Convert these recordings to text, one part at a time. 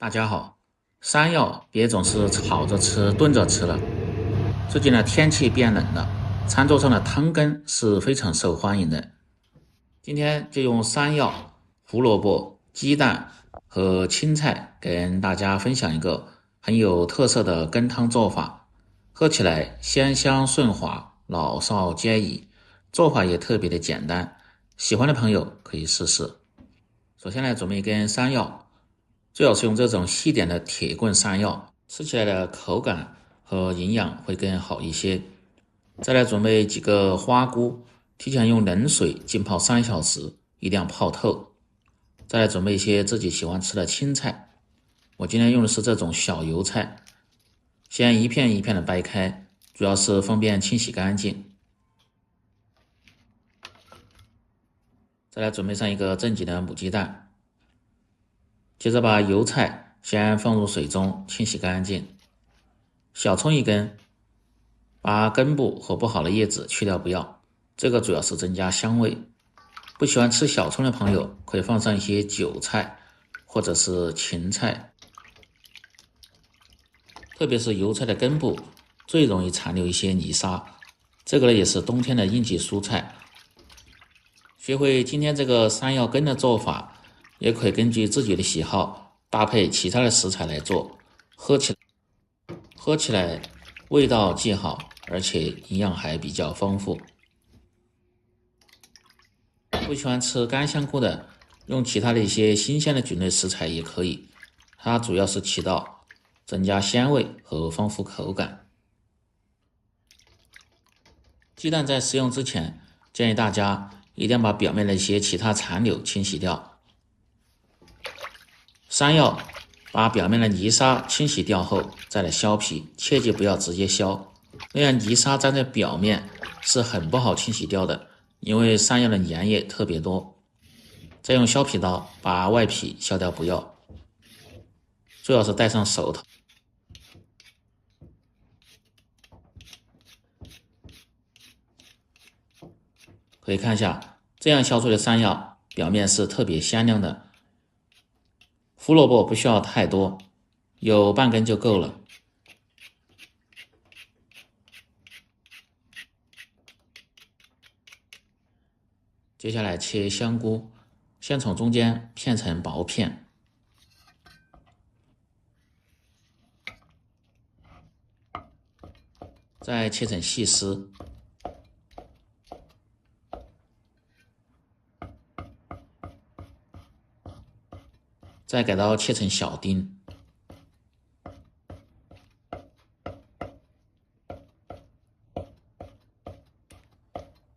大家好，山药别总是炒着吃、炖着吃了。最近天气变冷了，餐桌上的汤羹是非常受欢迎的。今天就用山药、胡萝卜、鸡蛋和青菜跟大家分享一个很有特色的羹汤做法，喝起来鲜香顺滑，老少皆宜。做法也特别的简单，喜欢的朋友可以试试。首先来准备一根山药，最好是用这种细点的铁棍山药，吃起来的口感和营养会更好一些。再来准备几个花菇，提前用冷水浸泡3小时，一定要泡透。再来准备一些自己喜欢吃的青菜，我今天用的是这种小油菜，先一片一片的掰开，主要是方便清洗干净。再来准备上一个正经的母鸡蛋，接着把油菜先放入水中清洗干净，小葱1根，把根部和不好的叶子去掉不要，这个主要是增加香味。不喜欢吃小葱的朋友可以放上一些韭菜或者是芹菜，特别是油菜的根部最容易残留一些泥沙，这个也是冬天的应季蔬菜。学会今天这个山药羹的做法，也可以根据自己的喜好搭配其他的食材来做，喝起来味道既好，而且营养还比较丰富。不喜欢吃干香菇的，用其他的一些新鲜的菌类食材也可以，它主要是起到增加鲜味和丰富口感。鸡蛋在食用之前，建议大家一定要把表面的一些其他残留清洗掉。山药把表面的泥沙清洗掉后再来削皮，切记不要直接削，那样泥沙粘在表面是很不好清洗掉的，因为山药的粘液特别多。再用削皮刀把外皮削掉不要，最好是戴上手套。可以看一下，这样削出的山药表面是特别鲜亮的。胡萝卜不需要太多，有半根就够了。接下来切香菇，先从中间片成薄片，再切成细丝，再改刀切成小丁。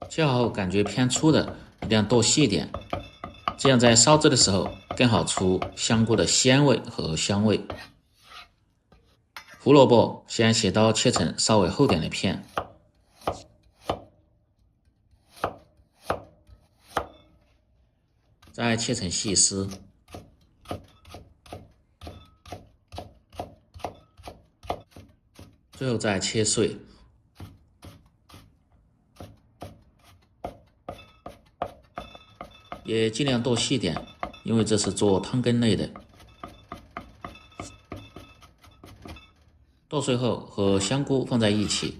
切好后感觉偏粗的一定要剁细点，这样在烧制的时候更好出香菇的鲜味和香味。胡萝卜先斜刀切成稍微厚点的片，再切成细丝，最后再切碎。也尽量剁细点，因为这是做汤羹类的。剁碎后和香菇放在一起，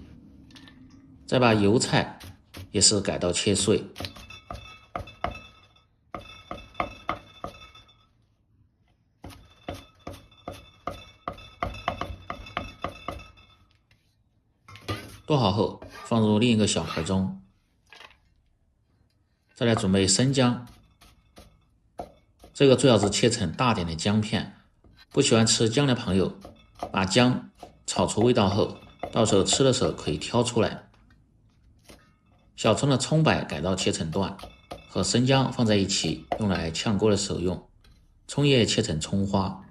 再把油菜也是改刀切碎，剁好后放入另一个小盆中。再来准备生姜，这个最好是切成大点的姜片，不喜欢吃姜的朋友，把姜炒出味道后，到时候吃的时候可以挑出来。小葱的葱白改刀切成段，和生姜放在一起，用来炝锅的时候用。葱叶切成葱花，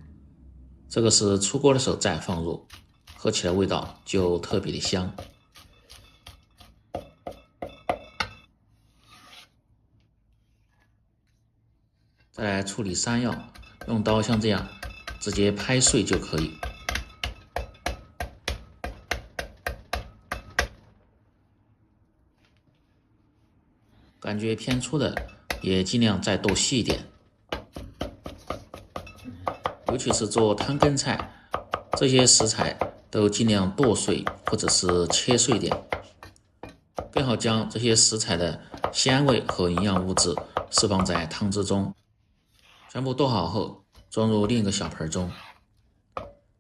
这个是出锅的时候再放入，喝起来味道就特别的香。再来处理山药，用刀像这样直接拍碎就可以。感觉偏粗的也尽量再剁细一点。尤其是做汤根菜，这些食材都尽量剁碎或者是切碎点，更好将这些食材的鲜味和营养物质释放在汤汁中。全部剁好后，装入另一个小盆中，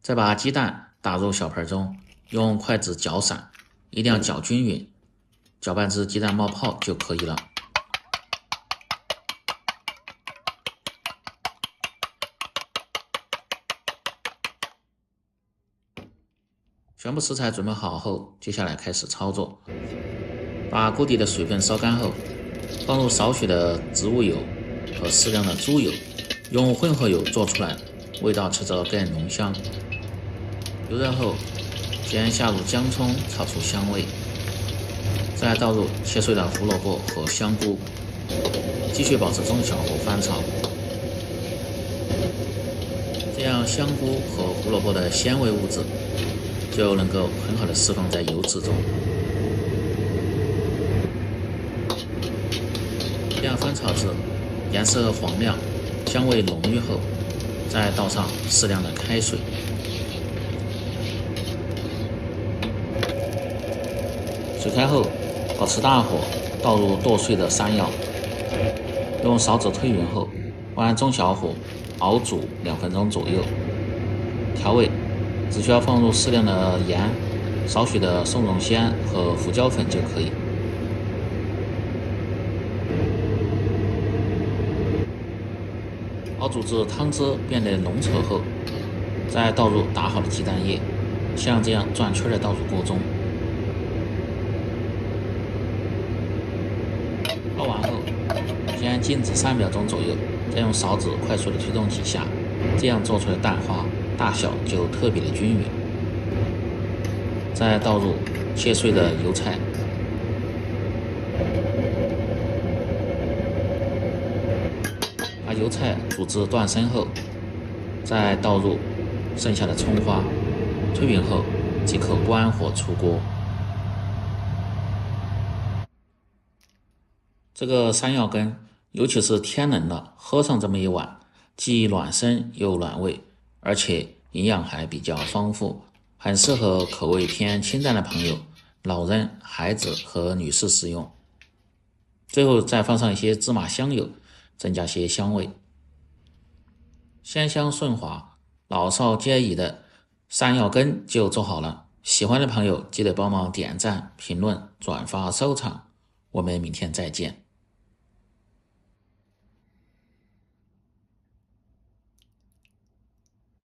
再把鸡蛋打入小盆中，用筷子搅散，一定要搅均匀，搅拌至鸡蛋冒泡就可以了。全部食材准备好后，接下来开始操作。把锅底的水分烧干后，放入少许的植物油和适量的猪油，用混合油做出来，味道吃着更浓香。油热后，先下入姜葱炒出香味，再倒入切碎的胡萝卜和香菇，继续保持中小火翻炒，这样香菇和胡萝卜的鲜味物质就能够很好的释放在油脂中。这样翻炒至颜色黄亮、香味浓郁后，再倒上适量的开水。水开后，保持大火，倒入剁碎的山药，用勺子推匀后，关中小火熬煮2分钟左右。调味只需要放入适量的盐、少许的松茸鲜和胡椒粉就可以。熬煮至汤汁变得浓稠后，再倒入打好的鸡蛋液，像这样转圈的倒入锅中。熬完后，先静止3秒钟左右，再用勺子快速的推动几下，这样做出的蛋花大小就特别的均匀。再倒入切碎的油菜，把油菜煮至断生后，再倒入剩下的葱花，推匀后即可关火出锅。这个山药羹，尤其是天冷了，喝上这么一碗，既暖身又暖胃，而且营养还比较丰富，很适合口味偏清淡的朋友、老人、孩子和女士食用。最后再放上一些芝麻香油，增加些香味，鲜香顺滑，老少皆宜的山药羹就做好了。喜欢的朋友记得帮忙点赞、评论、转发、收藏。我们明天再见。